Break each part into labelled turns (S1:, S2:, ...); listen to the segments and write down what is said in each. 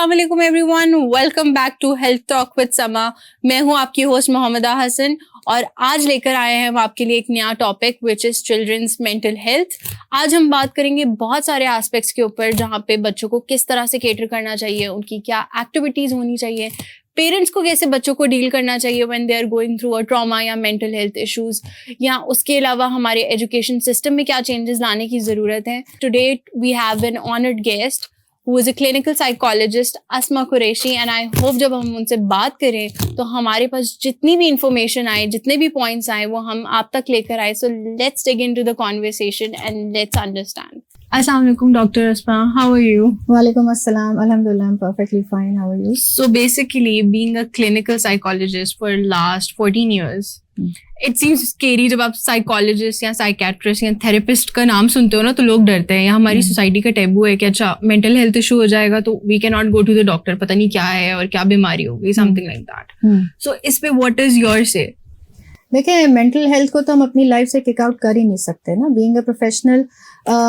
S1: السلام علیکم ایوری ون، welcome back to health talk with Samaa. میں ہوں آپ کی ہوسٹ محمدہ حسن، اور آج لے کر آئے ہیں ہم آپ کے لیے ایک نیا topic which is children's mental health. آج ہم بات کریں گے بہت سارے آسپیکٹس کے اوپر، جہاں پہ بچوں کو کس طرح سے کیٹر کرنا چاہیے، ان کی کیا ایکٹیویٹیز ہونی چاہیے، پیرنٹس کو کیسے بچوں کو ڈیل کرنا چاہیے when they are going through a trauma یا مینٹل ہیلتھ ایشوز، یا اس کے علاوہ ہمارے ایجوکیشن سسٹم میں کیا چینجز لانے کی ضرورت ہے. Today we have an honoured guest who is a clinical psychologist, Asma Qureshi, and I hope جب ہم ان سے بات کریں تو ہمارے پاس جتنی بھی انفارمیشن آئے، جتنے بھی پوائنٹس آئے، وہ ہم آپ تک لے کر آئے. So let's dig into the conversation and let's understand. السلام علیکم doctor Asma, how are you?
S2: وعلیکم السلام. الحمدللہ I'm perfectly fine. How are you?
S1: So basically being a clinical psychologist for last 14 years, it seems scary جب آپ psychologist یا psychiatrist یا therapist کا نام سنتے ہو نا تو لوگ ڈرتے ہیں، یا ہماری سوسائٹی کا ٹیبو ہے کہ اچھا مینٹل ہیلتھ ایشو ہو جائے گا تو وی کی not go to the doctor, پتہ نہیں کیا ہے اور کیا بیماری ہوگی، something like that. So اس پہ واٹ از یور سے؟
S2: دیکھیں، مینٹل ہیلتھ کو تو ہم اپنی لائف سے کک آؤٹ کر ہی نہیں سکتے نا. بینگ اے پروفیشنل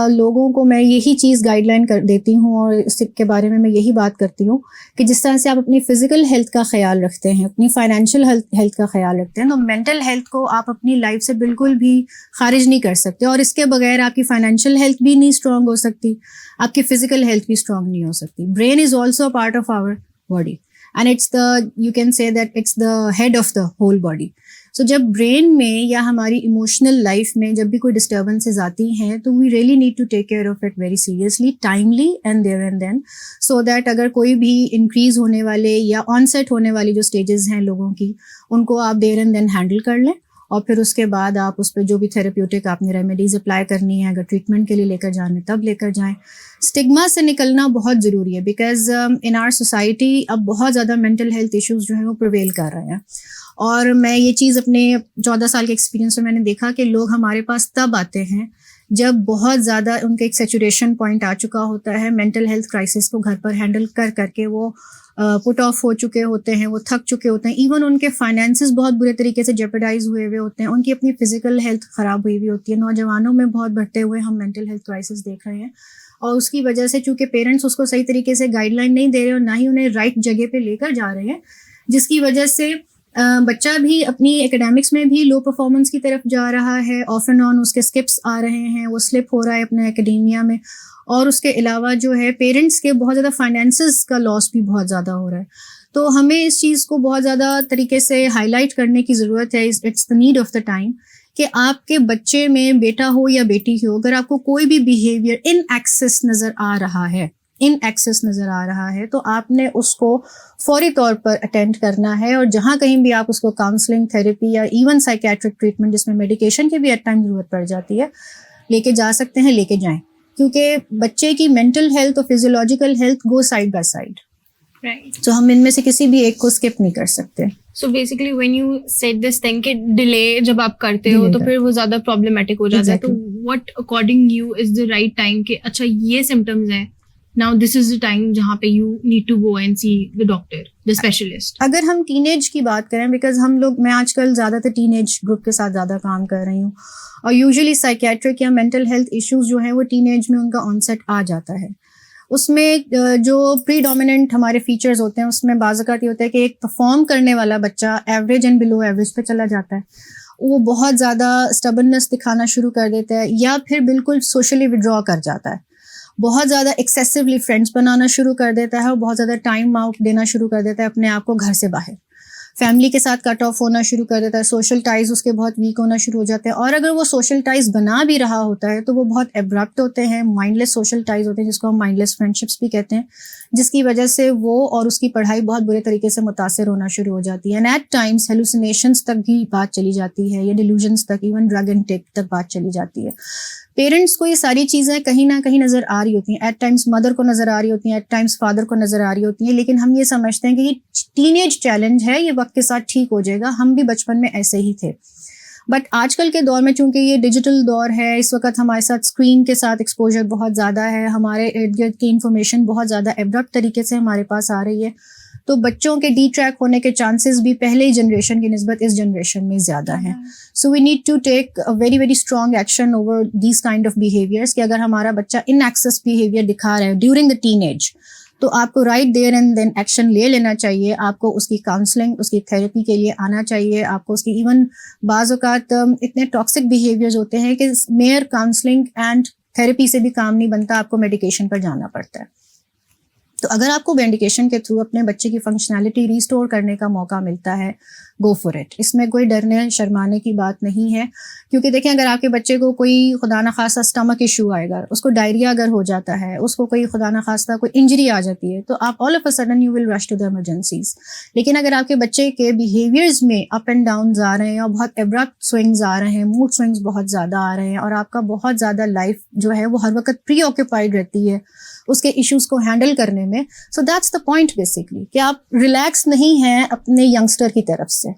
S2: لوگوں کو میں یہی چیز گائیڈ لائن کر دیتی ہوں، اور اس کے بارے میں یہی بات کرتی ہوں کہ جس طرح سے آپ اپنی فزیکل ہیلتھ کا خیال رکھتے ہیں، اپنی فائنینشیل ہیلتھ کا خیال رکھتے ہیں، تو مینٹل ہیلتھ کو آپ اپنی لائف سے بالکل بھی خارج نہیں کر سکتے. اور اس کے بغیر آپ کی فائنینشیل ہیلتھ بھی نہیں اسٹرانگ ہو سکتی، آپ کی فزیکل ہیلتھ بھی اسٹرانگ نہیں ہو سکتی. Brain is also a part of our body and it's the, you can say that it's the head of the whole body. So جب برین میں یا ہماری ایموشنل لائف میں جب بھی کوئی ڈسٹربنسز آتی ہیں تو we really need to take care of it very seriously, timely and there and then, so that اگر کوئی بھی انکریز ہونے والے یا آن سیٹ ہونے والی جو اسٹیجز ہیں لوگوں کی، ان کو آپ دیر اینڈ دین ہینڈل کر لیں، اور پھر اس کے بعد آپ اس پہ جو بھی تھراپیوٹک آپ نے ریمیڈیز اپلائی کرنی ہے، اگر ٹریٹمنٹ کے لیے لے کر جانے تب لے کر جائیں. اسٹگما سے نکلنا بہت ضروری ہے، بیکاز ان آر سوسائٹی اب بہت زیادہ مینٹل ہیلتھ ایشوز جو ہیں وہ پریویل کر رہے ہیں. اور میں یہ چیز اپنے 14 سال کے ایکسپیرینس میں نے دیکھا کہ لوگ ہمارے پاس تب آتے ہیں جب بہت زیادہ ان کا ایک سیچوریشن پوائنٹ آ چکا ہوتا ہے، مینٹل ہیلتھ کرائسس کو گھر پر ہینڈل کر کے وہ پٹ آف ہو چکے ہوتے ہیں، وہ تھک چکے ہوتے ہیں، ایون ان کے فائنینسز بہت برے طریقے سے جیپرڈائز ہوئے ہوئے ہوتے ہیں، ان کی اپنی فزیکل ہیلتھ خراب ہوئی ہوئی ہوتی ہے. نوجوانوں میں بہت بڑھتے ہوئے ہم مینٹل ہیلتھ کرائسس دیکھ رہے ہیں، اور اس کی وجہ سے چونکہ پیرنٹس اس کو صحیح طریقے سے گائیڈ لائن نہیں دے رہے اور نہ ہی انہیں رائٹ جگہ پہ لے کر جا رہے ہیں، جس کی وجہ سے بچہ بھی اپنی ایکیڈیمکس میں بھی لو پرفارمنس کی طرف جا رہا ہے، آف اینڈ آن اس کے اسکپس آ رہے ہیں، وہ سلپ ہو رہا ہے اپنے ایکیڈیمیا میں، اور اس کے علاوہ جو ہے پیرنٹس کے بہت زیادہ فائنینسز کا لاس بھی بہت زیادہ ہو رہا ہے. تو ہمیں اس چیز کو بہت زیادہ طریقے سے ہائی لائٹ کرنے کی ضرورت ہے. It's the need of the time کہ آپ کے بچے میں، بیٹا ہو یا بیٹی ہو، اگر آپ کو کوئی بھی بیہیویئر ان ایکسس نظر آ رہا ہے تو آپ نے اس کو فوری طور پر اٹینڈ کرنا ہے، اور جہاں کہیں بھی آپ اس کو کاؤنسلنگ، تھراپی یا ایون سائیکیٹرک ٹریٹمنٹ جس میں میڈیکیشن کی بھی ایٹ ٹائم ضرورت پڑ جاتی ہے، لے کے جا سکتے ہیں، لے کے جائیں. کیونکہ بچے کی مینٹل ہیلتھ اور physiological health go side by side, تو ہم ان میں سے کسی بھی ایک کو اسکپ نہیں کر سکتے.
S1: So basically when you said this thing کہ ڈیلے جب آپ کرتے ہو تو پھر وہ زیادہ پرابلمٹک ہو جاتا ہے، تو what according you is the right time کہ اچھا یہ سمٹمز ہیں، now this is the time جہاں پہ you need to go and see the doctor, the specialist.
S2: اگر ہم ٹین ایج کی بات کریں، بیکاز میں آج کل زیادہ تر ٹین ایج گروپ کے ساتھ زیادہ کام کر رہی ہوں، اور یوزلی سائیکیٹرک یا مینٹل ہیلتھ ایشوز جو ہیں وہ ٹین ایج میں ان کا آن سیٹ آ جاتا ہے. اس میں جو پری ڈومیننٹ ہمارے فیچرز ہوتے ہیں، اس میں بعض اوقات یہ ہوتا ہے کہ ایک پرفارم کرنے والا بچہ ایوریج اینڈ بلو ایوریج پہ چلا جاتا ہے، وہ بہت زیادہ اسٹبرنس دکھانا شروع کر دیتا ہے، یا پھر بالکل سوشلی وڈرا کر جاتا ہے، بہت زیادہ ایکسیسولی فرینڈس بنانا شروع کر دیتا ہے، اور بہت زیادہ ٹائم آؤٹ دینا شروع کر دیتا ہے اپنے آپ کو گھر سے باہر، فیملی کے ساتھ کٹ آف ہونا شروع کر دیتا ہے، سوشل ٹائز اس کے بہت ویک ہونا شروع ہو جاتے ہیں، اور اگر وہ سوشل ٹائز بنا بھی رہا ہوتا ہے تو وہ بہت ایبرپٹ ہوتے ہیں، مائنڈ لیس سوشل ٹائز ہوتے ہیں، جس کو ہم مائنڈ لیس فرینڈشپس بھی کہتے ہیں، جس کی وجہ سے وہ اور اس کی پڑھائی بہت برے طریقے سے متاثر ہونا شروع ہو جاتی ہے. اینڈ ایٹ ٹائمس ہیلوسینیشنس تک بھی بات چلی جاتی ہے، یا ڈیلوژنس تک، ایون ڈرگ انٹیک تک بات چلی جاتی ہے. پیرنٹس کو یہ ساری چیزیں کہیں نہ کہیں نظر آ رہی ہوتی ہیں، ایٹ ٹائمس مدر کو نظر آ رہی ہوتی ہیں، ایٹ ٹائمس فادر کو نظر آ رہی ہوتی ہیں، لیکن ہم یہ سمجھتے ہیں کہ یہ ٹین ایج چیلنج ہے، یہ وقت کے ساتھ ٹھیک ہو جائے گا، ہم بھی بچپن میں ایسے ہی تھے. بٹ آج کل کے دور میں چونکہ یہ ڈیجیٹل دور ہے، اس وقت ہمارے ساتھ اسکرین کے ساتھ ایکسپوجر بہت زیادہ ہے، ہمارے ارد گرد کی انفارمیشن بہت زیادہ ایبرپٹ طریقے سے ہمارے پاس آ رہی ہے، تو بچوں کے ڈی ٹریک ہونے کے چانسز بھی پہلے جنریشن کی نسبت اس جنریشن میں زیادہ ہیں. So we need to take very very strong action over these kind of behaviours, کہ اگر ہمارا بچہ ان ایکسس بیہیویئر دکھا رہا ہے ڈیورنگ دا ٹین ایج، تو آپ کو right there and then action لے لینا چاہیے. آپ کو اس کی کاؤنسلنگ, اس کی تھیراپی کے لیے آنا چاہیے. آپ کو اس کی ایون بعض اوقات اتنے ٹاکسک بیہیویئرز ہوتے ہیں کہ میئر کاؤنسلنگ اینڈ تھیراپی سے بھی کام نہیں بنتا, آپ کو میڈیکیشن پر جانا پڑتا ہے. تو اگر آپ کو میڈیکیشن کے تھرو اپنے بچے کی فنکشنالٹی ریسٹور کرنے کا موقع ملتا ہے, گو فور اٹ. اس میں کوئی ڈرنے شرمانے کی بات نہیں ہے, کیونکہ دیکھیں اگر آپ کے بچے کو کوئی خدا نخواستہ اسٹمک ایشو آئے گا, اس کو ڈائریا اگر ہو جاتا ہے, اس کو کوئی خدا نخواستہ کوئی انجری آ جاتی ہے, تو آپ all of a sudden you will rush to the emergencies. لیکن اگر آپ کے بچے کے بیہیویئرز میں اپ اینڈ ڈاؤنز آ رہے ہیں اور بہت ایبرپٹ سوئنگز آ رہے ہیں, موڈ سوئنگز بہت زیادہ آ رہے ہیں, اور آپ کا بہت زیادہ لائف جو ہے وہ ہر وقت پری آکوپائڈ رہتی ہے اس کے ایشوز کو ہینڈل کرنے میں, سو دیٹس دا پوائنٹ بیسکلی کہ آپ ریلیکس نہیں ہیں اپنے ینگسٹر کی طرف سے.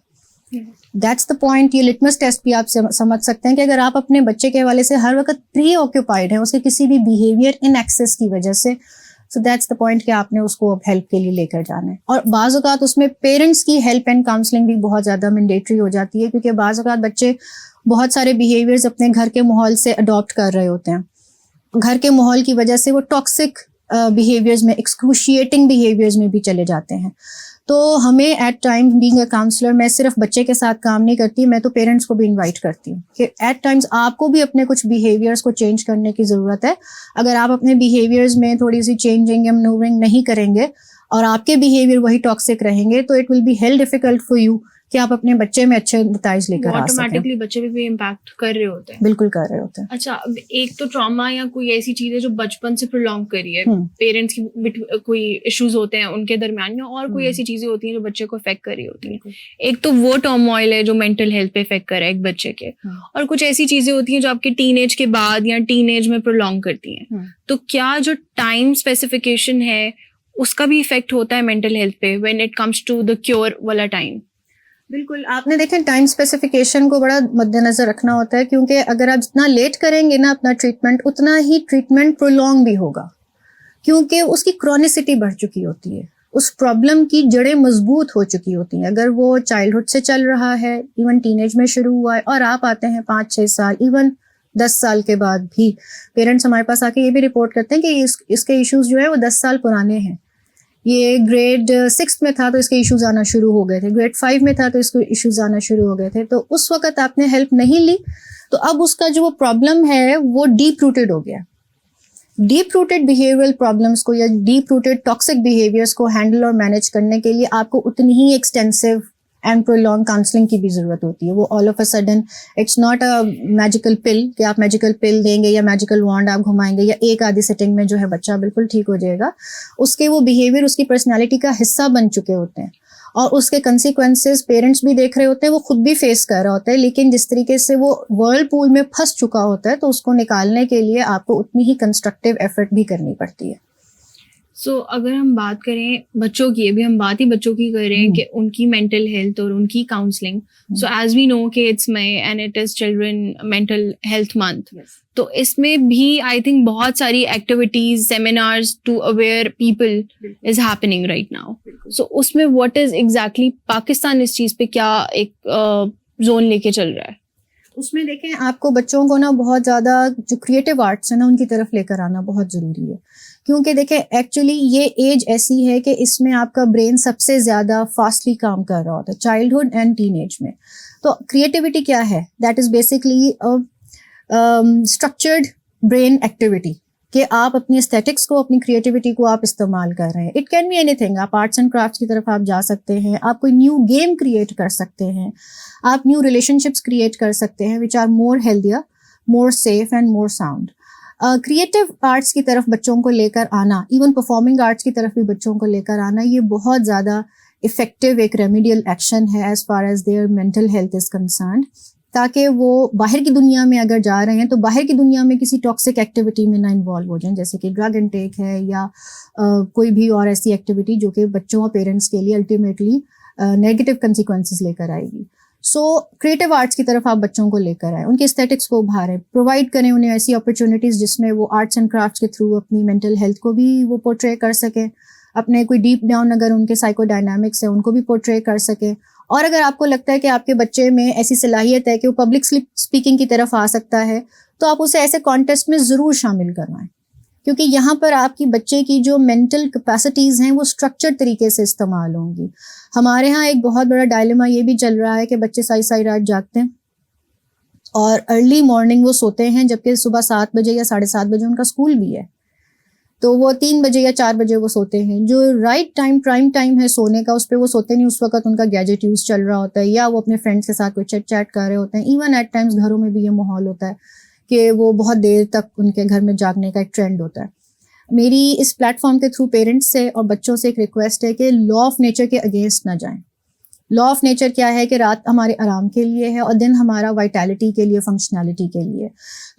S2: That's the point. یہ لٹمس ٹیسٹ بھی آپ سمجھ سکتے ہیں کہ اگر آپ اپنے بچے کے حوالے سے ہر وقت پری آکوپائڈ ہیں اس کے کسی بھی بیہیویئر ان ایکسیس کی وجہ سے, سو دیٹس دا پوائنٹ کہ آپ نے اس کو اب ہیلپ کے لیے لے کر جانا ہے. اور بعض اوقات اس میں پیرنٹس کی ہیلپ اینڈ کاؤنسلنگ بھی بہت زیادہ مینڈیٹری ہو جاتی ہے, کیونکہ بعض اوقات بچے بہت سارے بیہیویئرز اپنے گھر کے ماحول سے اڈاپٹ کر رہے ہوتے ہیں. گھر کے ماحول کی وجہ سے وہ ٹاکسک بیہیویئرز میں, ایکسکروشیٹنگ بیہیویئرز میں بھی چلے جاتے ہیں. تو ہمیں at time being a counsellor, میں صرف بچے کے ساتھ کام نہیں کرتی, میں تو پیرنٹس کو بھی انوائٹ کرتی ہوں کہ ایٹ ٹائمز آپ کو بھی اپنے کچھ بیہیویئرز کو چینج کرنے کی ضرورت ہے. اگر آپ اپنے بیہیویئرز میں تھوڑی سی چینجنگ یا مینوورنگ نہیں کریں گے اور آپ کے بیہیویئر وہی ٹاکسک رہیں گے, تو it will be hell difficult for you کہ آپ اپنے بچے میں اچھے نتائج لے کر آ سکیں.
S1: آٹومیٹکلی بچے پہ بھی امپیکٹ کر رہے ہوتے ہیں.
S2: بالکل کر رہے ہوتے ہیں.
S1: اچھا, ایک تو ٹراما یا کوئی ایسی چیز ہے جو بچپن سے پرولونگ کری ہے, پیرنٹس کی کوئی ایشوز ہوتے ہیں ان کے درمیان میں, اور کوئی ایسی چیزیں ہوتی ہیں جو بچے کو افیکٹ کر رہی ہوتی ہیں. ایک تو وہ ٹرموائل ہے جو مینٹل ہیلتھ پہ افیکٹ کر رہا ہے ایک بچے کے, اور کچھ ایسی چیزیں ہوتی ہیں جو آپ کے ٹین ایج کے بعد یا ٹین ایج میں پرولونگ کرتی ہیں. تو کیا جو ٹائم اسپیسیفکیشن ہے اس کا بھی افیکٹ ہوتا ہے مینٹل ہیلتھ پہ when it comes to the cure والا ٹائم؟
S2: بالکل. آپ نے دیکھیں ٹائم اسپیسیفیکیشن کو بڑا مد نظر رکھنا ہوتا ہے, کیونکہ اگر آپ جتنا لیٹ کریں گے نا اپنا ٹریٹمنٹ, اتنا ہی ٹریٹمنٹ پرولونگ بھی ہوگا, کیونکہ اس کی کرونیسٹی بڑھ چکی ہوتی ہے, اس پرابلم کی جڑیں مضبوط ہو چکی ہوتی ہیں. اگر وہ چائلڈہڈ سے چل رہا ہے, ایون ٹین ایج میں شروع ہوا ہے, اور آپ آتے ہیں 5-6 سال, ایون 10 سال کے بعد بھی پیرنٹس ہمارے پاس آ کے یہ بھی رپورٹ کرتے ہیں کہ اس کے ایشوز جو ہے وہ 10 سال پرانے ہیں. یہ گریڈ 6 میں تھا تو اس کے ایشوز آنا شروع ہو گئے تھے, گریڈ 5 میں تھا تو اس کے ایشوز آنا شروع ہو گئے تھے. تو اس وقت آپ نے ہیلپ نہیں لی, تو اب اس کا جو وہ پرابلم ہے وہ ڈیپ روٹیڈ ہو گیا. ڈیپ روٹیڈ بیہیویئرل پرابلمس کو یا ڈیپ روٹیڈ ٹاکسک بیہیویئرس کو ہینڈل اور مینیج کرنے کے لیے آپ کو اتنی ہی ایکسٹینسو اینڈ پرولونگ کاؤنسلنگ کی بھی ضرورت ہوتی ہے. وہ all of a sudden it's not a magical pill کہ آپ میجیکل پل دیں گے یا میجیکل وانڈ آپ گھمائیں گے یا ایک آدھی سیٹنگ میں جو ہے بچہ بالکل ٹھیک ہو جائے گا. اس کے وہ بیہیویئر اس کی پرسنالٹی کا حصہ بن چکے ہوتے ہیں, اور اس کے کنسیکوینسز پیرنٹس بھی دیکھ رہے ہوتے ہیں, وہ خود بھی فیس کر رہا ہوتا ہے. لیکن جس طریقے سے وہ ورلڈ پول میں پھنس چکا ہوتا ہے, تو اس کو نکالنے کے لیے آپ کو اتنی ہی کنسٹرکٹیو ایفرٹ بھی کرنی پڑتی ہے.
S1: سو اگر ہم بات کریں بچوں کی, ابھی ہم بات ہی بچوں کی کر رہے ہیں کہ ان کی مینٹل ہیلتھ اور ان کی counselling. So as we know کہ it's May and it is children mental health month, تو اس میں بھی آئی تھنک بہت ساری activities, seminars to aware people is happening right now. So اس میں واٹ از ایگزیکٹلی پاکستان اس چیز پہ کیا ایک زون لے کے چل رہا ہے؟
S2: اس میں دیکھیں آپ کو بچوں کو نا بہت زیادہ جو کریٹو آرٹس ہیں نا ان کی طرف لے کر آنا بہت ضروری ہے, کیونکہ دیکھیں ایکچولی یہ ایج ایسی ہے کہ اس میں آپ کا برین سب سے زیادہ فاسٹلی کام کر رہا ہوتا ہے, چائلڈہڈ اینڈ ٹین ایج میں. تو کریٹیوٹی کیا ہے؟ That is basically structured brain activity, کہ آپ اپنی اسٹیٹکس کو, اپنی کریٹیوٹی کو آپ استعمال کر رہے ہیں. It can be anything. آپ آرٹس اینڈ کرافٹس کی طرف آپ جا سکتے ہیں, آپ کوئی نیو گیم کریٹ کر سکتے ہیں, آپ نیو ریلیشن شپس کریٹ کر سکتے ہیں which are more healthier, more safe and more sound. Creative arts کی طرف بچوں کو لے کر آنا, ایون پرفارمنگ آرٹس کی طرف بھی بچوں کو لے کر آنا, یہ بہت زیادہ افیکٹو ایک ریمیڈیل ایکشن ہے as far as their mental health is concerned, تاکہ وہ باہر کی دنیا میں اگر جا رہے ہیں تو باہر کی دنیا میں کسی ٹاکسک ایکٹیویٹی میں نہ انوالو ہو جائیں, جیسے کہ ڈرگ انٹیک ہے یا کوئی بھی اور ایسی ایکٹیویٹی جو کہ بچوں اور پیرنٹس کے لیے الٹیمیٹلی نیگیٹو کنسیکوینسز لے کر آئے گی. سو کریٹو آرٹس کی طرف آپ بچوں کو لے کر آئیں, ان کے اسٹیٹکس کو ابھاریں, پرووائڈ کریں انہیں ایسی اپرچونیٹیز جس میں وہ آرٹس اینڈ کرافٹس کے تھرو اپنی مینٹل ہیلتھ کو بھی وہ پورٹرے کر سکیں, اپنے کوئی ڈیپ ڈاؤن اگر ان کے سائیکو ڈائنامکس ہیں ان کو بھی پورٹرے کر سکیں. اور اگر آپ کو لگتا ہے کہ آپ کے بچے میں ایسی صلاحیت ہے کہ وہ پبلک اسپیکنگ کی طرف آ سکتا ہے, تو آپ اسے ایسے کانٹیسٹ میں ضرور شامل کروائیں, کیونکہ یہاں پر آپ کی بچے کی جو مینٹل کیپیسٹیز ہیں وہ اسٹرکچر طریقے سے استعمال ہوں گی. ہمارے ہاں ایک بہت بڑا ڈائلیما یہ بھی چل رہا ہے کہ بچے ساری ساری رات جاگتے ہیں اور ارلی مارننگ وہ سوتے ہیں، جبکہ صبح 7 بجے یا 7:30 بجے ان کا اسکول بھی ہے، تو وہ 3 بجے یا 4 بجے وہ سوتے ہیں. جو رائٹ ٹائم پرائم ٹائم ہے سونے کا، اس پہ وہ سوتے نہیں. اس وقت ان کا گیجٹ یوز چل رہا ہوتا ہے یا وہ اپنے فرینڈس کے ساتھ کوئی چیٹ چیٹ کر رہے ہوتے ہیں. ایون ایٹ ٹائمز گھروں میں بھی یہ ماحول ہوتا ہے کہ وہ بہت دیر تک ان کے گھر میں جاگنے کا ایک ٹرینڈ ہوتا ہے. میری اس پلیٹ فارم کے تھرو پیرنٹس سے اور بچوں سے ایک ریکویسٹ ہے کہ لا آف نیچر کے اگینسٹ نہ جائیں. لا آف نیچر کیا ہے کہ رات ہمارے آرام کے لیے ہے اور دن ہمارا وائٹیلٹی کے لیے، فنکشنالٹی کے لیے.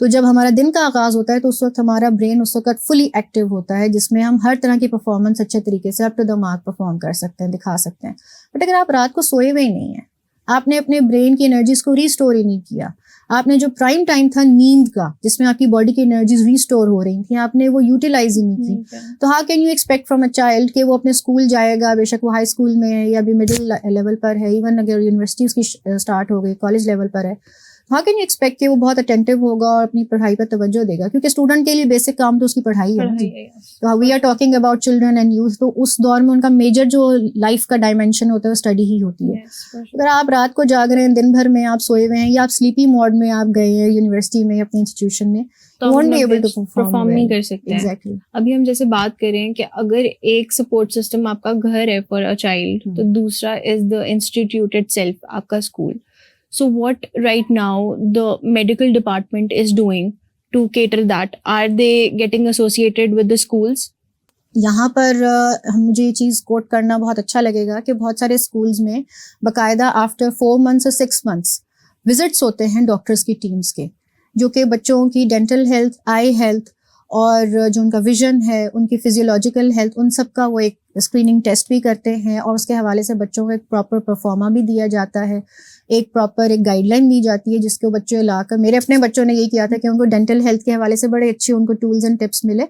S2: تو جب ہمارا دن کا آغاز ہوتا ہے تو اس وقت ہمارا برین اس وقت فلی ایکٹیو ہوتا ہے، جس میں ہم ہر طرح کی پرفارمنس اچھے طریقے سے up to the mark perform کر سکتے ہیں، دکھا سکتے ہیں. بٹ اگر آپ رات کو سوئے ہوئے ہی نہیں ہیں، آپ نے اپنے برین کی انرجیز کو ریسٹور ہی نہیں کیا، آپ نے جو پرائم ٹائم تھا نیند کا جس میں آپ کی باڈی کی انرجیز ریسٹور ہو رہی تھیں، آپ نے وہ یوٹیلائز ہی نہیں کی، تو how can you expect from a child کہ وہ اپنے اسکول جائے گا، بے شک وہ ہائی اسکول میں ہے یا ابھی مڈل لیول پر ہے، ایون اگر یونیورسٹی اس کی اسٹارٹ ہو گئی، کالج لیول پر ہے، ہاؤ کین یو ایکسپیکٹ کہ وہ بہت اٹینٹو ہوگا اور اپنی پڑھائی پر توجہ دے گا؟ کیونکہ اسٹوڈنٹ کے لیے بیسک کام تو اس کی پڑھائی ہے نا جی. تو we are talking about children and youth, تو اس دور میں ان کا میجر جو لائف کا ڈائمینشن ہوتا ہے وہ اسٹڈی ہی ہوتی ہے. اگر آپ رات کو جاگ رہے ہیں، دن بھر میں آپ سوئے ہوئے ہیں یا آپ سلیپی موڈ میں آپ گئے ہیں یونیورسٹی میں، اپنے انسٹیٹیوشن میں،
S1: تو ہم پرفارم نہیں کر سکتے.
S2: ایگزیکٹلی.
S1: ابھی ہم جیسے بات کریں کہ اگر ایک سپورٹ سسٹم آپ کا گھر ہے فار اے چائلڈ، تو دوسرا از دا انسٹیٹیوٹ اٹ سیلف، آپ کا school. So what right now the medical department is doing to cater that? Are they getting associated with the schools?
S2: یہاں پر مجھے یہ چیز کوٹ کرنا بہت اچھا لگے گا کہ بہت سارے اسکولز میں باقاعدہ آفٹر 4 months اور 6 months وزٹس ہوتے ہیں ڈاکٹرس کی ٹیمز کے، جو کہ بچوں کی ڈینٹل ہیلتھ، آئی ہیلتھ اور جو ان کا ویژن ہے، ان کی فزیولوجیکل ہیلتھ، ان سب کا وہ ایک اسکریننگ ٹیسٹ بھی کرتے ہیں اور اس کے حوالے سے بچوں کو ایک پراپر پرفارما بھی دیا جاتا ہے، ایک پراپر ایک گائیڈ لائن دی جاتی ہے جس کو بچے لا کر، میرے اپنے بچوں نے یہی کیا تھا کہ ان کو ڈینٹل ہیلتھ کے حوالے سے بڑے اچھے ان کو ٹولز اینڈ ٹپس ملے.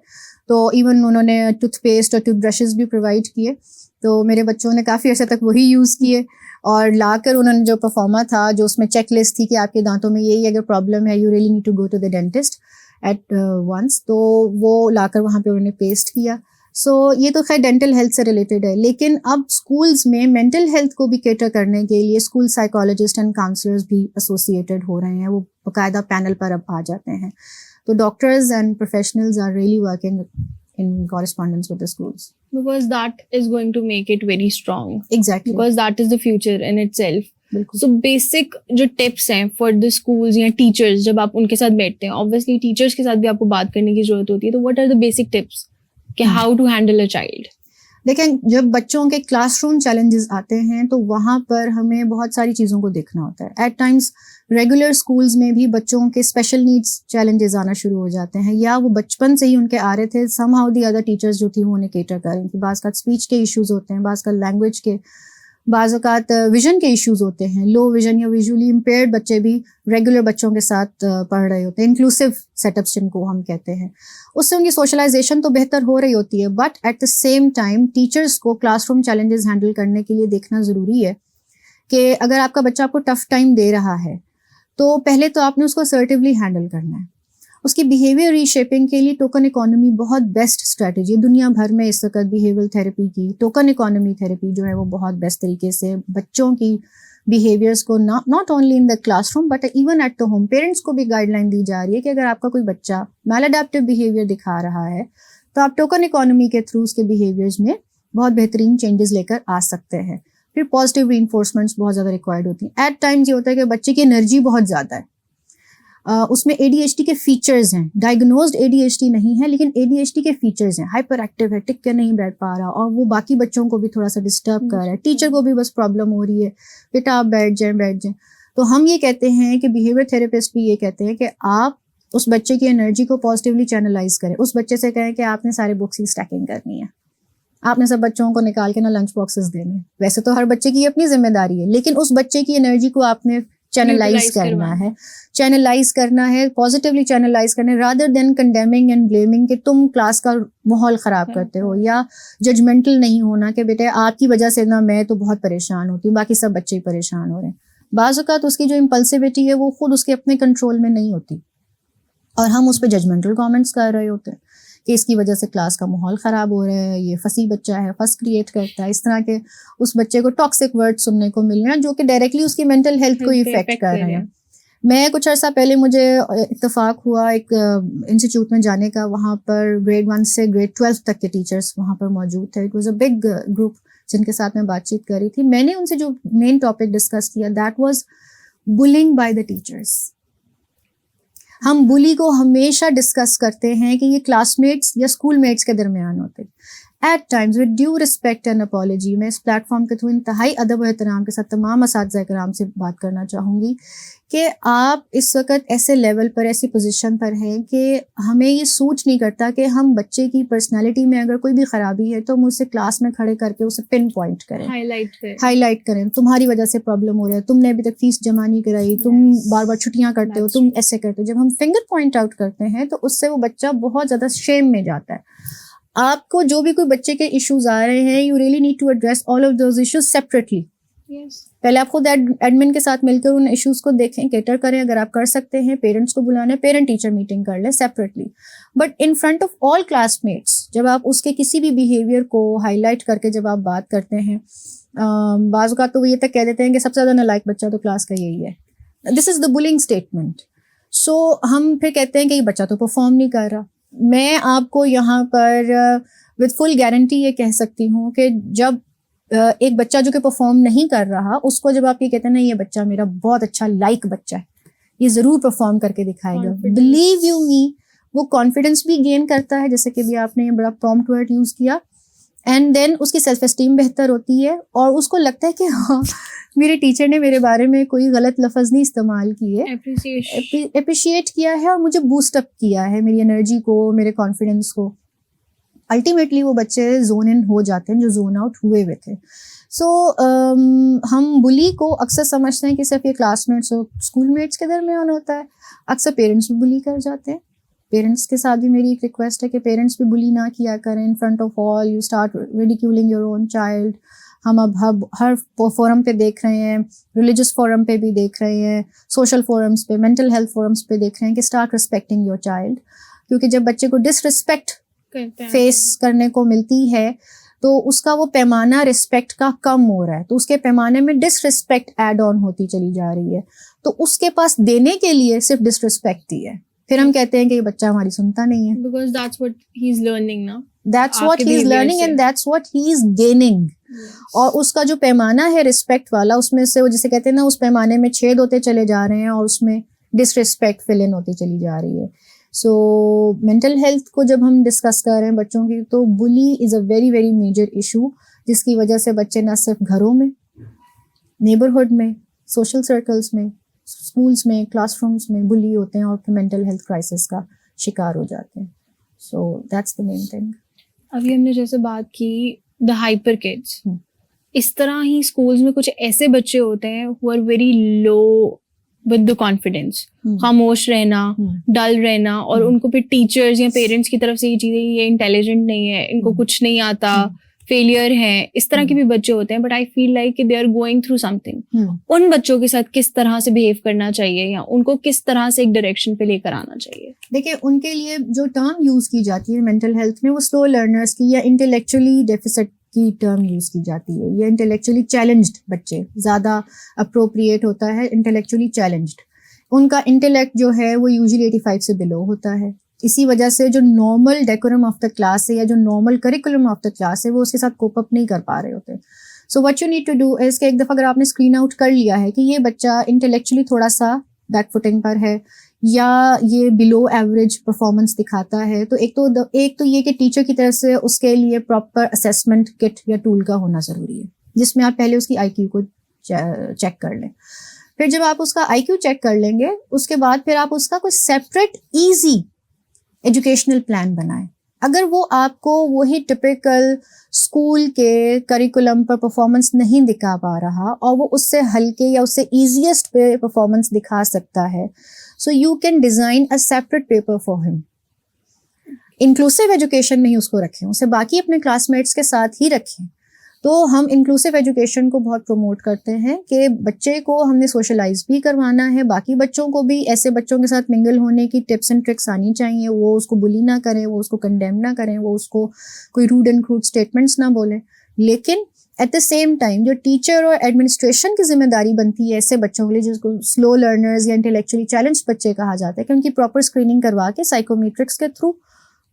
S2: تو ایون انہوں نے ٹوتھ پیسٹ اور ٹوتھ برشز بھی پرووائڈ کیے، تو میرے بچوں نے کافی عرصے تک وہی یوز کیے اور لا کر انہوں نے جو پرفارما تھا، جو اس میں چیک لسٹ تھی کہ آپ کے دانتوں میں یہی اگر پرابلم ہے، you really need to go to the dentist at once, تو وہ لا کر وہاں پہ انہوں نے پیسٹ کیا. سو یہ تو خیر ڈینٹل ہیلتھ سے ریلیٹڈ ہے، لیکن اب اسکولز میں مینٹل ہیلتھ کو بھی کیٹر کرنے کے لیے اسکول سائیکالوجسٹ اینڈ کاؤنسلرز بھی ایسوسیٹیڈ ہو رہے ہیں، وہ باقاعدہ پینل پر اب آ جاتے ہیں. تو doctors and professionals are really working in correspondence with the schools,
S1: because that is going to make it very strong.
S2: Exactly.
S1: Because that is the future in itself.
S2: بالکل.
S1: So basic جو tips ہیں for the schools یا teachers، جب آپ ان کے ساتھ بیٹھتے ہیں، obviously teachers کے ساتھ بھی آپ کو بات کرنے کی ضرورت ہوتی ہے، تو what are the basic tips کہ how to handle a child؟
S2: دیکھیں، جب بچوں کے کلاس روم چیلنجز آتے ہیں تو وہاں پر ہمیں بہت ساری چیزوں کو دیکھنا ہوتا ہے. ایٹ ٹائمز ریگولر اسکولز میں بھی بچوں کے اسپیشل نیڈس چیلنجز آنا شروع ہو جاتے ہیں، یا وہ بچپن سے ہی ان کے آ رہے تھے، some how the other teachers جو تھی وہ انہیں کیٹر کر رہی تھی. بعض کا اسپیچ کے ایشوز ہوتے ہیں، بعض کا لینگویج کے، بعض اوقات ویژن کے ایشوز ہوتے ہیں، لو ویژن یا ویژولی امپیئرڈ بچے بھی ریگولر بچوں کے ساتھ پڑھ رہے ہوتے ہیں، انکلوسیو سیٹ اپس جن کو ہم کہتے ہیں. اس سے ان کی سوشلائزیشن تو بہتر ہو رہی ہوتی ہے، but at the same time teachers کو کلاس روم چیلنجز ہینڈل کرنے کے لیے دیکھنا ضروری ہے کہ اگر آپ کا بچہ آپ کو ٹف ٹائم دے رہا ہے تو پہلے تو آپ نے اس کو assertively ہینڈل کرنا ہے. اس کی بیہیویئر ری شیپنگ کے لیے ٹوکن اکانومی بہت بیسٹ اسٹریٹجی ہے. دنیا بھر میں اس وقت بیہیویئر تھراپی کی ٹوکن اکانومی تھراپی جو ہے وہ بہت بیسٹ طریقے سے بچوں کی بیہیویئرس کو not only in the classroom but even at the home, parents کو بھی گائیڈ لائن دی جا رہی ہے کہ اگر آپ کا کوئی بچہ میل اڈیپٹیو بیہیویئر دکھا رہا ہے تو آپ ٹوکن اکانومی کے تھرو اس کے بیہیویئرز میں بہت بہترین چینجز لے کر آ سکتے ہیں. پھر پازیٹیو ری انفورسمنٹس بہت زیادہ ریکوائرڈ ہوتی ہیں. ایٹ ٹائمز یہ ہوتا ہے کہ بچے کی انرجی بہت زیادہ ہے، اس میں ADHD کے فیچرز ہیں، ڈائگنوزڈ ADHD نہیں ہے لیکن ADHD کے فیچرز ہیں، ہائپر ایکٹیو ہے، ٹک کے نہیں بیٹھ پا رہا اور وہ باقی بچوں کو بھی تھوڑا سا ڈسٹرب کر رہا ہے، ٹیچر کو بھی بس پرابلم ہو رہی ہے، بیٹا آپ بیٹھ جائیں. تو ہم یہ کہتے ہیں کہ بیہیویئر تھراپسٹ بھی یہ کہتے ہیں کہ آپ اس بچے کی انرجی کو پازیٹیولی چینلائز کریں. اس بچے سے کہیں کہ آپ نے سارے بکس کی اسٹیکنگ کرنی ہے، آپ نے سب بچوں کو نکال کے نا لنچ باکسز دینے. ویسے تو ہر بچے کی اپنی ذمہ داری ہے، لیکن اس بچے کی انرجی کو آپ نے چینلائز کرنا ہے پازیٹیولی چینلائز کرنا ہے، rather than condemning and blaming کہ تم کلاس کا ماحول خراب کرتے ہو، یا ججمنٹل نہیں ہونا کہ بیٹے آپ کی وجہ سے نا میں تو بہت پریشان ہوتی ہوں، باقی سب بچے ہی پریشان ہو رہے ہیں. بعض اوقات اس کی جو امپلسیوٹی ہے وہ خود اس کے اپنے کنٹرول میں نہیں ہوتی اور ہم اس پہ ججمنٹل کامنٹس کر رہے ہوتے ہیں کہ اس کی وجہ سے کلاس کا ماحول خراب ہو رہا ہے, یہ فصیح بچہ ہے, فس کریٹ کرتا ہے, اس طرح کے اس بچے کو ٹاکسک ورڈ سننے کو مل رہے ہیں جو کہ ڈائریکٹلی اس کی مینٹل ہیلتھ کو افیکٹ کر رہے ہیں. میں کچھ عرصہ پہلے مجھے اتفاق ہوا ایک انسٹیٹیوٹ میں جانے کا, وہاں پر گریڈ 1 سے گریڈ 12 تک کے ٹیچرس وہاں پر موجود تھے. It was a big group جن کے ساتھ میں بات چیت کر رہی تھی. میں نے ان سے جو مین ٹاپک ڈسکس کیا that was bullying by the teachers. ہم بلی کو ہمیشہ ڈسکس کرتے ہیں کہ یہ کلاس میٹس یا اسکول میٹس کے درمیان ہوتے. At times with due respect and apology, میں اس پلیٹ فارم کے تھرو انتہائی ادب و احترام کے ساتھ تمام اساتذہ کرام سے بات کرنا چاہوں گی کہ آپ اس وقت ایسے لیول پر, ایسی پوزیشن پر ہیں کہ ہمیں یہ سوچ نہیں کرتا کہ ہم بچے کی پرسنالٹی میں اگر کوئی بھی خرابی ہے تو ہم اسے کلاس میں کھڑے کر کے اسے پن پوائنٹ کریں, ہائی لائٹ کریں. تمہاری وجہ سے پرابلم ہو رہا ہے, تم نے ابھی تک فیس جمع نہیں کرائی, تم بار بار چھٹیاں کرتے ہو, تم ایسے کرتے ہو. جب ہم فنگر پوائنٹ آؤٹ کرتے ہیں تو اس سے وہ بچہ بہت زیادہ شیم میں جاتا ہے. آپ کو جو بھی کوئی بچے کے ایشوز آ رہے ہیں, you really need to address all of those issues separately. پہلے آپ خود ایڈمن کے ساتھ مل کر ان ایشوز کو دیکھیں, کیٹر کریں. اگر آپ کر سکتے ہیں پیرنٹس کو بلانا, پیرنٹ ٹیچر میٹنگ کر لیں separately. But in front of all classmates جب آپ اس کے کسی بھی بیہیویئر کو ہائی لائٹ کر کے جب آپ بات کرتے ہیں, بعض اوقات تو وہ یہ تک کہہ دیتے ہیں کہ سب سے زیادہ نالائق بچہ تو کلاس کا یہی ہے. دس از دا بلنگ اسٹیٹمنٹ. سو ہم پھر کہتے ہیں کہ یہ بچہ تو پرفارم نہیں کر رہا. میں آپ کو یہاں پر وتھ فل گارنٹی یہ کہہ سکتی ہوں کہ جب ایک بچہ جو کہ پرفارم نہیں کر رہا, اس کو جب آپ یہ کہتے ہیں نا یہ بچہ میرا بہت اچھا لائک بچہ ہے, یہ ضرور پرفارم کر کے دکھائے گا, بلیو یو می, وہ کانفیڈینس بھی گین کرتا ہے, جیسے کہ بھی آپ نے یہ بڑا پرومپٹ ورڈ یوز کیا, اینڈ دین اس کی سیلف اسٹیم بہتر ہوتی ہے اور اس کو لگتا ہے کہ ہاں میرے ٹیچر نے میرے بارے میں کوئی غلط لفظ نہیں استعمال کیے, اپریشیٹ کیا ہے اور مجھے بوسٹ اپ کیا ہے میری انرجی کو, میرے کانفیڈینس کو. الٹیمیٹلی وہ بچے زون ان ہو جاتے ہیں جو زون آؤٹ ہوئے ہوئے تھے. سو ہم بلی کو اکثر سمجھتے ہیں کہ صرف یہ کلاس میٹس اور اسکول میٹس کے درمیان ہوتا ہے. اکثر پیرنٹس بھی بلی کر جاتے ہیں. پیرنٹس کے ساتھ بھی میری ایک ریکویسٹ ہے کہ پیرنٹس بھی بلی نہ کیا کریں. In front of all you start ridiculing your own child. ہم اب ہر فورم پہ دیکھ رہے ہیں, ریلیجس فورم پہ بھی دیکھ رہے ہیں, سوشل فورمس پہ, مینٹل ہیلتھ فورمس پہ دیکھ رہے ہیں کہ اسٹارٹ ریسپیکٹنگ یور چائلڈ. کیونکہ جب بچے کو ڈس رسپیکٹ فیس کرنے کو ملتی ہے تو اس کا وہ پیمانہ رسپیکٹ کا کم ہو رہا ہے, تو اس کے پیمانے میں ڈس رسپیکٹ ایڈ آن ہوتی چلی جا رہی ہے. تو اس کے پاس دینے کے لیے صرف ڈس رسپیکٹ ہی ہے. پھر ہم کہتے ہیں کہ یہ بچہ ہماری سنتا نہیں ہے.
S1: Because that's what he's learning now.
S2: That's what he's learning and that's what he is gaining. اور اس کا جو پیمانہ ہے رسپیکٹ والا, اس میں سے وہ جسے کہتے ہیں نا اس پیمانے میں چھید ہوتے چلے جا رہے ہیں اور اس میں ڈس رسپیکٹ فل ان ہوتی چلی جا رہی ہے. سو مینٹل ہیلتھ کو جب ہم ڈسکس کر رہے ہیں بچوں کی, تو bully is a very very major issue, جس کی وجہ سے بچے نہ صرف گھروں میں, نیبرہڈ میں, سوشل سرکلس میں, اسکولس میں, کلاس رومس میں بلی ہوتے ہیں اور پھر مینٹل ہیلتھ کرائسس کا شکار ہو جاتے ہیں. So that's the main thing.
S1: ابھی ہم نے جیسے بات کی دا ہائپر کڈس, اس طرح ہی اسکولس میں کچھ ایسے بچے ہوتے ہیں who are very low with the confidence, خاموش رہنا, ڈل رہنا, اور ان کو پھر ٹیچرز یا پیرنٹس کی طرف سے یہ چیزیں یہ انٹیلیجنٹ نہیں ہے, ان کو کچھ نہیں آتا, فیلئر ہے, اس طرح کے بھی بچے ہوتے ہیں. بٹ آئی فیل لائک کہ they are going through something. ان بچوں کے ساتھ کس طرح سے بہیو کرنا چاہیے یا ان کو کس طرح سے ایک ڈائریکشن پہ لے کر آنا چاہیے؟
S2: دیکھیں, ان کے لیے جو ٹرم یوز کی جاتی ہے مینٹل ہیلتھ میں, وہ سلو لرنرس کی یا انٹلیکچولی ڈیفیسٹ کی ٹرم یوز کی جاتی ہے. یہ انٹلیکچولی چیلنجڈ بچے زیادہ اپروپریٹ ہوتا ہے. انٹلیکچولی چیلنجڈ, ان کا انٹلیکٹ جو ہے وہ یوزلی 85 سے بلو ہوتا ہے. اسی وجہ سے جو normal decorum of the class ہے یا جو normal curriculum of the class ہے وہ اس کے ساتھ کوپ اپ نہیں کر پا رہے ہوتے. So what you need to do is کہ ایک دفعہ اگر آپ نے اسکرین آؤٹ کر لیا ہے کہ یہ بچہ انٹلیکچولی تھوڑا سا بیک فوٹنگ پر ہے یا یہ بلو ایوریج پرفارمنس دکھاتا ہے, تو ایک تو یہ کہ ٹیچر کی طرف سے اس کے لیے پراپر اسیسمنٹ کٹ یا ٹول کا ہونا ضروری ہے, جس میں آپ پہلے اس کی آئی کیو کو چیک کر لیں. پھر جب آپ اس کا آئی کیو چیک کر لیں گے, اس کے بعد پھر آپ اس کا کوئی سیپریٹ ایزی ایجوکیشنل پلان بنائیں. اگر وہ آپ کو وہی ٹپیکل اسکول کے کریکولم پر پرفارمنس نہیں دکھا پا رہا اور وہ اس سے ہلکے یا اس سے ایزیسٹ پہ پرفارمنس دکھا سکتا ہے, so you can design a separate paper for ہم. انکلوسیو ایجوکیشن میں ہی اس کو رکھیں, اسے باقی اپنے کلاس میٹس کے ساتھ ہی رکھیں, تو ہم انکلوسیو ایجوکیشن کو بہت پروموٹ کرتے ہیں کہ بچے کو ہم نے سوشلائز بھی کروانا ہے, باقی بچوں کو بھی ایسے بچوں کے ساتھ منگل ہونے کی ٹپس اینڈ ٹرکس آنی چاہیے, وہ اس کو بلی نہ کریں, وہ اس کو کنڈیم نہ کریں, وہ اس کو کوئی روڈ اینڈ کروڈ اسٹیٹمنٹس نہ بولیں. لیکن ایٹ دا سیم ٹائم جو ٹیچر اور ایڈمنسٹریشن کی ذمہ داری بنتی ہے ایسے بچوں کے لیے جس کو سلو لرنرز یا انٹلیکچولی چیلنج بچے کہا جاتا ہے, کہ ان کی پراپر اسکریننگ کروا کے سائیکومیٹرکس کے تھرو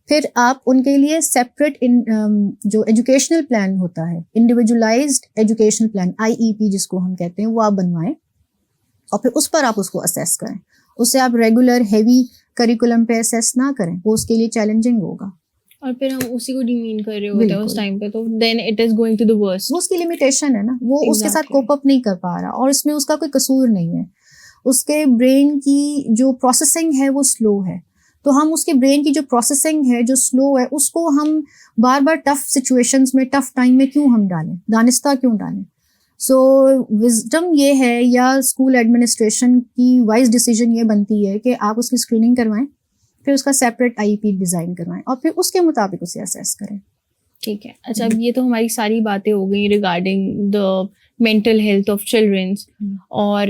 S2: پھر آپ ان کے لیے سیپریٹ جو ایجوکیشنل پلان ہوتا ہے, انڈیویجولائزڈ ایجوکیشنل پلان IEP جس کو ہم کہتے ہیں, وہ آپ بنوائیں اور پھر اس پر آپ اس کو اسیس کریں. اس سے آپ ریگولر ہیوی کریکولم پہ اسیس نہ کریں, وہ اس کے لیے چیلنجنگ ہوگا.
S1: اور پھر ہم اسی کو ڈیمین کر رہے ہوتے ہیں اس ٹائم پہ, تو then it is going to the worst.
S2: وہ اس کی لمیٹیشن ہے نا, وہ اس کے ساتھ کوپ اپ نہیں کر پا رہا, اور اس میں اس کا کوئی قصور نہیں ہے. اس کے برین کی جو پروسیسنگ ہے وہ سلو ہے, تو ہم اس کے برین کی جو پروسیسنگ ہے جو سلو ہے اس کو ہم بار بار ٹف سچویشنز میں, ٹف ٹائم میں کیوں ہم ڈالیں, دانستہ کیوں ڈالیں. سو وزڈم یہ ہے, یا اسکول ایڈمنسٹریشن کی وائز ڈیسیجن یہ بنتی ہے کہ آپ اس کی اسکریننگ کروائیں, پھر اس کا سیپریٹ IEP ڈیزائن کروائیں, اور پھر اس کے مطابق اسے اسیس کریں.
S1: ٹھیک ہے. اچھا, اب یہ تو ہماری ساری باتیں ہو گئی regarding the mental health of children's, اور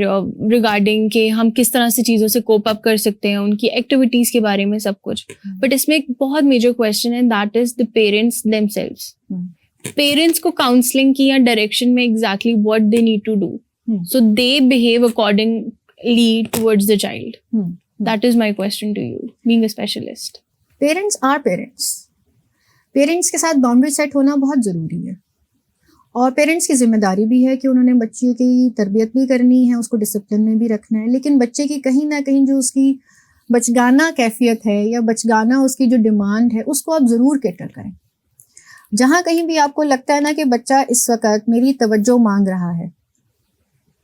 S1: ریگارڈنگ کہ ہم کس طرح سے چیزوں سے کوپ اپ کر سکتے ہیں, ان کی ایکٹیویٹیز کے بارے میں سب کچھ. بٹ اس میں ایک بہت میجر کویشچن ہے, that is the parents themselves. Parents کو کاؤنسلنگ کی یا ڈائریکشن میں exactly what they need to do so they behave accordingly towards the child. That is my question to you, being a specialist.
S2: Parents are parents. Parents کے ساتھ boundary set ہونا بہت ضروری ہے, اور پیرنٹس کی ذمہ داری بھی ہے کہ انہوں نے بچے کی تربیت بھی کرنی ہے, اس کو ڈسپلن میں بھی رکھنا ہے, لیکن بچے کی کہیں نہ کہیں جو اس کی بچگانہ کیفیت ہے یا بچگانہ اس کی جو ڈیمانڈ ہے اس کو آپ ضرور کیٹر کریں. جہاں کہیں بھی آپ کو لگتا ہے نا کہ بچہ اس وقت میری توجہ مانگ رہا ہے,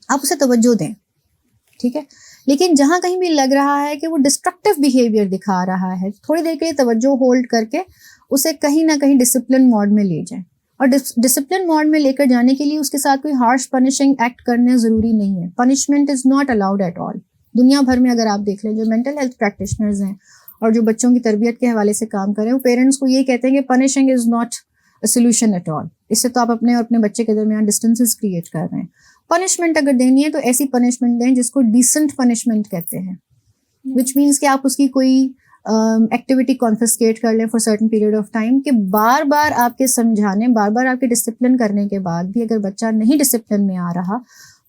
S2: آپ اسے توجہ دیں, ٹھیک ہے. لیکن جہاں کہیں بھی لگ رہا ہے کہ وہ ڈسٹرکٹیو بیہیویئر دکھا رہا ہے, تھوڑی دیر کے لیے توجہ ہولڈ کر کے اسے کہیں نہ کہیں ڈسپلن موڈ میں لے جائیں. اور ڈسپلن موڈ میں لے کر جانے کے لیے اس کے ساتھ کوئی ہارش پنشنگ ایکٹ کرنا ضروری نہیں ہے. Punishment is not allowed at all. دنیا بھر میں اگر آپ دیکھ لیں جو مینٹل ہیلتھ پریکٹیشنرز ہیں اور جو بچوں کی تربیت کے حوالے سے کام کریں, وہ پیرنٹس کو یہ کہتے ہیں کہ punishing is not a solution at all. اس سے تو آپ اپنے اور اپنے بچے کے درمیان ڈسٹینسز کریٹ کر رہے ہیں. پنشمنٹ اگر دینی ہے تو ایسی پنشمنٹ دیں جس کو ڈیسنٹ پنشمنٹ کہتے ہیں, وچ مینس کہ آپ اس کی کوئی ایکٹیویٹی کانفسکیٹ کر لیں for certain period of time, کہ بار بار آپ کے سمجھانے, بار بار آپ کے ڈسپلن کرنے کے بعد بھی اگر بچہ نہیں ڈسپلن میں آ رہا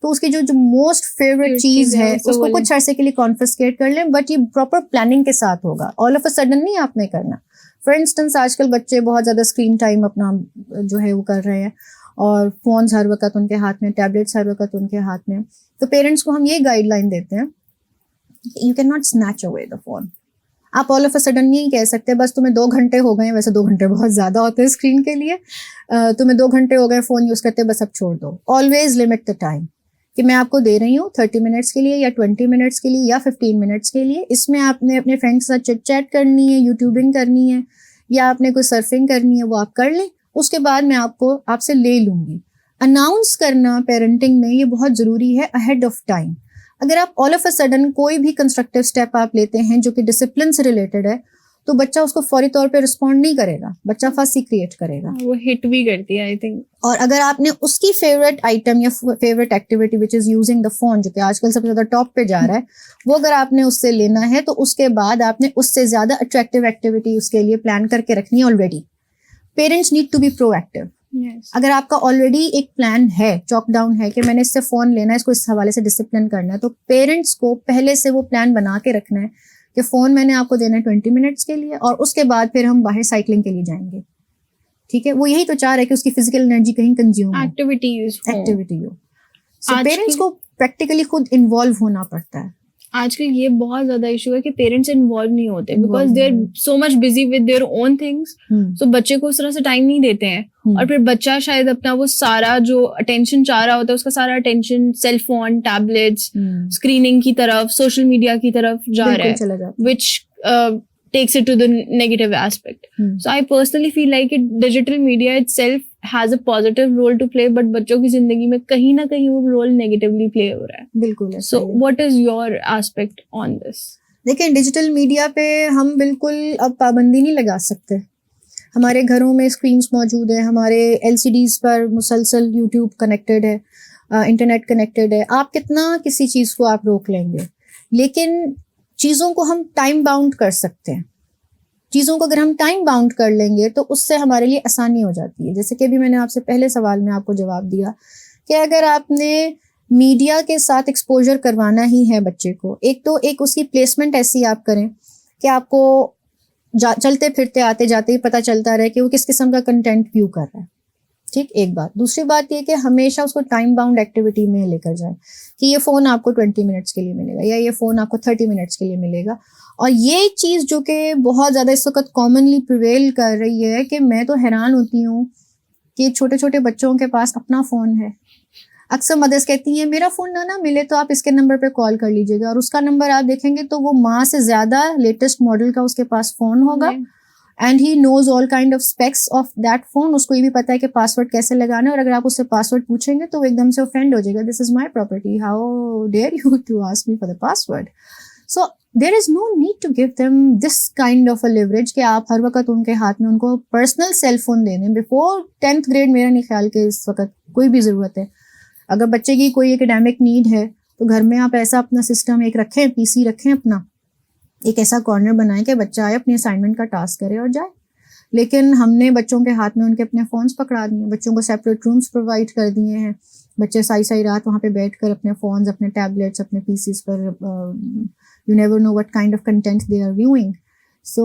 S2: تو اس کی جو موسٹ فیوریٹ چیز ہے اس کو کچھ عرصے کے لیے کانفسکیٹ کر لیں, بٹ یہ پراپر پلاننگ کے ساتھ ہوگا. آل آف اے سڈن نہیں آپ نے کرنا. فار انسٹنس آج کل بچے بہت زیادہ اسکرین ٹائم اپنا جو ہے وہ کر رہے ہیں, اور فونز ہر وقت ان کے ہاتھ میں, ٹیبلیٹس ہر وقت ان کے ہاتھ میں. تو پیرنٹس کو ہم یہ گائیڈ لائن دیتے ہیں you can not snatch away the phone. آپ آل آف اے سڈن نہیں کہہ سکتے بس تمہیں 2 گھنٹے ہو گئے, ویسے 2 گھنٹے بہت زیادہ ہوتے ہیں اسکرین کے لیے, تمہیں 2 گھنٹے ہو گئے فون یوز کرتے, بس اب چھوڑ دو. آلویز لمٹ دا ٹائم, کہ میں آپ کو دے رہی ہوں 30 منٹس کے لیے یا 20 منٹس کے لیے یا 15 منٹس کے لیے. اس میں آپ نے اپنے فرینڈ کے ساتھ چٹ چیٹ کرنی ہے, یوٹیوبنگ کرنی ہے, یا آپ نے کوئی سرفنگ کرنی ہے, وہ آپ کر لیں. اس کے بعد میں آپ سے لے لوں گی. اناؤنس کرنا پیرنٹنگ میں یہ بہت ضروری ہے اہیڈ آف ٹائم. اگر آپ آل آف اے سڈن کوئی بھی کنسٹرکٹیو اسٹیپ آپ لیتے ہیں جو کہ ڈسپلن سے ریلیٹڈ ہے تو بچہ اس کو فوری طور پہ رسپونڈ نہیں کرے گا, بچہ فاسٹ ہی کریٹ کرے گا,
S1: وہ ہٹ بھی کرتی ہے آئی تھنک.
S2: اور اگر آپ نے اس کی فیوریٹ آئٹم یا favourite activity which is using the phone, جو کہ آج کل سب سے زیادہ ٹاپ پہ جا رہا ہے, وہ اگر آپ نے اس سے لینا ہے تو اس کے بعد آپ نے اس سے زیادہ اٹریکٹیو ایکٹیویٹی اس کے لیے پلان کر کے رکھنی ہے already. Parents need to be proactive. اگر آپ کا آلریڈی ایک پلان ہے, چاک ڈاؤن ہے کہ میں نے اس سے فون لینا ہے, اس کو اس حوالے سے ڈسپلن کرنا ہے, تو پیرنٹس کو پہلے سے وہ پلان بنا کے رکھنا ہے کہ فون میں نے آپ کو دینا ہے 20 منٹس کے لیے, اور اس کے بعد پھر ہم باہر سائیکلنگ کے لیے جائیں گے. ٹھیک ہے, وہ یہی تو چاہ رہا ہے کہ اس کی فزیکل انرجی کہیں کنزیوم ایکٹیویٹی ہو. سو پیرنٹس کو پریکٹیکلی خود انوالو ہونا پڑتا ہے.
S1: آج کل یہ بہت زیادہ ایشو ہے کہ پیرنٹس انوالو نہیں ہوتے because they are so much busy with their own things, so بچے کو اس طرح سے ٹائم نہیں دیتے ہیں, اور پھر بچہ شاید اپنا وہ سارا جو اٹینشن چاہ رہا ہوتا ہے اس کا سارا attention cell phone, tablets, screening کی طرف, سوشل میڈیا کی طرف جا رہا ہے, وچ takes it to the negative aspect. So I personally feel like digital media itself has a positive role to play, but بچوں کی زندگی میں کہیں نہ کہیں وہ رول نیگیٹیولی پلے ہو رہا ہے.
S2: بالکل.
S1: So what is your aspect on this?
S2: دیکھیں ڈیجیٹل میڈیا پہ ہم بالکل اب پابندی نہیں لگا سکتے. ہمارے گھروں میں اسکرینس موجود ہیں, ہمارے LCDs پر مسلسل یوٹیوب کنیکٹڈ ہے, انٹرنیٹ کنیکٹڈ ہے. آپ کتنا کسی چیز کو آپ روک لیں گے, لیکن چیزوں کو ہم ٹائم باؤنڈ کر سکتے ہیں. چیزوں کو اگر ہم ٹائم باؤنڈ کر لیں گے تو اس سے ہمارے لیے آسانی ہو جاتی ہے. جیسے کہ ابھی میں نے آپ سے پہلے سوال میں آپ کو جواب دیا کہ اگر آپ نے میڈیا کے ساتھ ایکسپوجر کروانا ہی ہے بچے کو, ایک تو ایک اس کی پلیسمنٹ ایسی آپ کریں کہ آپ کو چلتے پھرتے آتے جاتے ہی پتہ چلتا رہے کہ وہ کس قسم کا کنٹینٹ ویو کر رہا ہے. ٹھیک, ایک بات. دوسری بات یہ کہ ہمیشہ اس کو ٹائم باؤنڈ ایکٹیویٹی میں لے کر جائیں کہ یہ فون آپ کو 20 منٹس کے لیے ملے گا یا یہ فون آپ کو 30 منٹس کے لیے ملے گا. اور یہ چیز جو کہ بہت زیادہ اس وقت کامنلی پریویل کر رہی ہے کہ میں تو حیران ہوتی ہوں کہ چھوٹے چھوٹے بچوں کے پاس اپنا فون ہے. اکثر مدرس کہتی ہیں میرا فون نہ ملے تو آپ اس کے نمبر پہ کال کر لیجیے گا, اور اس کا نمبر آپ دیکھیں گے تو وہ ماں سے زیادہ لیٹسٹ ماڈل کا اس کے پاس فون ہوگا, and he knows all kind of specs of that phone. اس کو یہ بھی پتا ہے کہ پاسورڈ کیسے لگانا ہے, اور اگر آپ اس سے پاسورڈ پوچھیں گے تو وہ ایک دم سے اوفینڈ ہو جائے گا, this is my property, how dare you to ask me for the password. So there is no need to give them this kind of a leverage کہ آپ ہر وقت ان کے ہاتھ میں ان کو پرسنل سیل فون دے دیں. بفور 10th گریڈ میرا نہیں خیال کہ اس وقت کوئی بھی ضرورت ہے. اگر بچے کی کوئی اکیڈیمک نیڈ ہے تو گھر میں آپ ایسا اپنا سسٹم ایک رکھیں, PC رکھیں اپنا, ایک ایسا کارنر بنائیں کہ بچہ آئے اپنی اسائنمنٹ کا ٹاسک کرے اور جائے. لیکن ہم نے بچوں کے ہاتھ میں ان کے اپنے فونس پکڑا دیے, بچوں کو سیپریٹ رومس پرووائڈ کر دیے ہیں. بچے سائی رات وہاں پہ بیٹھ کر اپنے فونز, اپنے ٹیبلیٹس, اپنے PCs پر you never know what kind of content they are viewing. So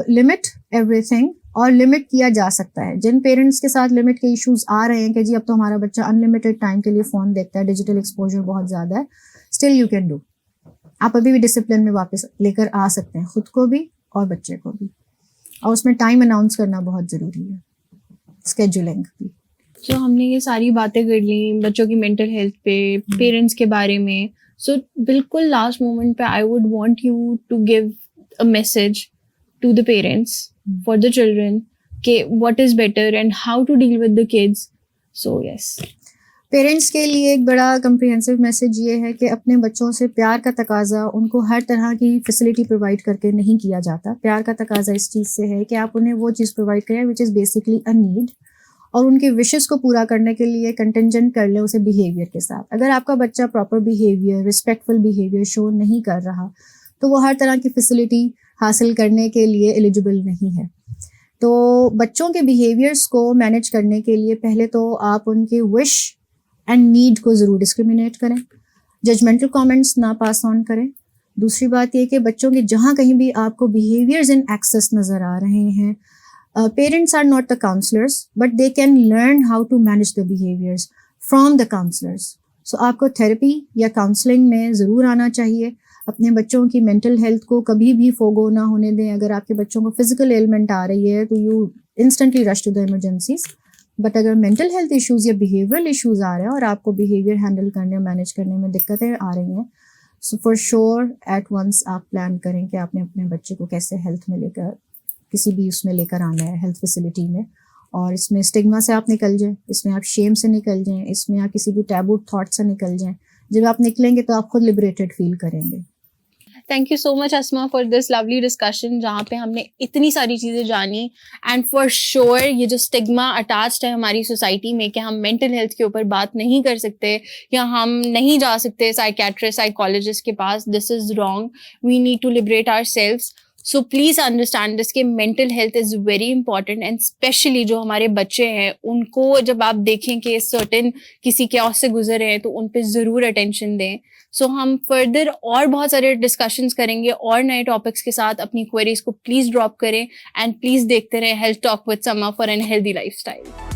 S2: limit everything, اور لمٹ کیا جا سکتا ہے. جن پیرنٹس کے ساتھ لمٹ کے ایشوز آ رہے ہیں کہ جی اب تو ہمارا بچہ انلمیٹڈ ٹائم کے لیے فون دیکھتا ہے, ڈیجیٹل ایکسپوجر بہت زیادہ ہے, اسٹل یو کین ڈو. آپ ابھی بھی ڈسپلن میں واپس لے کر آ سکتے ہیں, خود کو بھی اور بچے کو بھی, اور اس میں ٹائم اناؤنس کرنا بہت ضروری ہے, اسکیجولنگ بھی.
S1: سو ہم نے یہ ساری باتیں کر لیں بچوں کی مینٹل ہیلتھ پہ, پیرنٹس کے بارے میں. سو بالکل لاسٹ مومنٹ پہ I would want you to give a message to the parents for the children کہ what is better and how to deal with the kids. So yes,
S2: parents کے لیے ایک بڑا کمپریہنسو میسج یہ ہے کہ اپنے بچوں سے پیار کا تقاضا ان کو ہر طرح کی فیسلٹی پرووائڈ کر کے نہیں کیا جاتا. پیار کا تقاضا اس چیز سے ہے کہ آپ انہیں وہ چیز پرووائڈ کریں وچ از بیسکلی اے نیڈ, اور ان کے وشز کو پورا کرنے کے لیے کنٹینجنٹ کر لیں اسے بیہیویئر کے ساتھ. اگر آپ کا بچہ پراپر بیہیویئر, رسپیکٹفل بیہیویئر شو نہیں کر رہا تو وہ ہر طرح کی فیسلٹی حاصل کرنے کے لیے ایلیجبل نہیں ہے. تو بچوں کے بیہیویئرس کو مینیج کرنے کے لیے پہلے تو آپ ان کے وش اینڈ نیڈ کو ضرور ڈسکریمنیٹ کریں, ججمنٹل کامنٹس نہ پاس آن کریں. دوسری بات یہ کہ بچوں کے جہاں کہیں بھی آپ کو بیہیویئرز ان ایکسس نظر آ رہے ہیں, parents are not the counsellors but they can learn how to manage the behaviours from the counsellors. So آپ کو تھیراپی یا کاؤنسلنگ میں ضرور آنا چاہیے. اپنے بچوں کی مینٹل ہیلتھ کو کبھی بھی فوگو نہ ہونے دیں. اگر آپ کے بچوں کو فزیکل ایلمنٹ آ رہی ہے تو you instantly rush to the emergencies, but اگر مینٹل ہیلتھ ایشوز یا بیہیویئرل ایشوز آ رہے ہیں اور آپ کو بیہیویئر ہینڈل کرنے مینیج کرنے میں دقتیں آ رہی ہیں, سو فار شیور ایٹ ونس آپ پلان کریں کہ آپ نے اپنے بچے کو کیسے ہیلتھ میں لے کر کسی بھی اس میں لے کر آنا ہے, ہیلتھ فیسلٹی میں. اور اس میں اسٹگما سے آپ نکل جائیں, اس میں آپ شیم سے نکل جائیں, اس میں آپ کسی بھی ٹیبو تھاٹ سے نکل جائیں. جب آپ نکلیں گے تو آپ خود لبریٹڈ فیل کریں گے.
S1: Thank you so much Asma for this lovely discussion, جہاں پہ ہم نے اتنی ساری چیزیں جانی. اینڈ فار شیور یہ جو اسٹگما اٹیچڈ ہے ہماری سوسائٹی میں کہ ہم مینٹل ہیلتھ کے اوپر بات نہیں کر سکتے یا ہم نہیں جا سکتے سائیکیٹرسٹ سائیکالوجسٹ کے پاس, this is wrong. We need to liberate آور سیلوز. سو پلیز انڈرسٹینڈ دس کہ mental health is very important, and especially جو ہمارے بچے ہیں ان کو جب آپ دیکھیں کہ سرٹن کسی کیوس سے گزر رہے ہیں تو ان پہ ضرور اٹینشن دیں. سو ہم فردر اور بہت سارے ڈسکشنز کریں گے اور نئے ٹاپکس کے ساتھ. اپنی کوئریز کو پلیز ڈراپ کریں اینڈ پلیز دیکھتے رہیں health talk with Samaa for an healthy life style.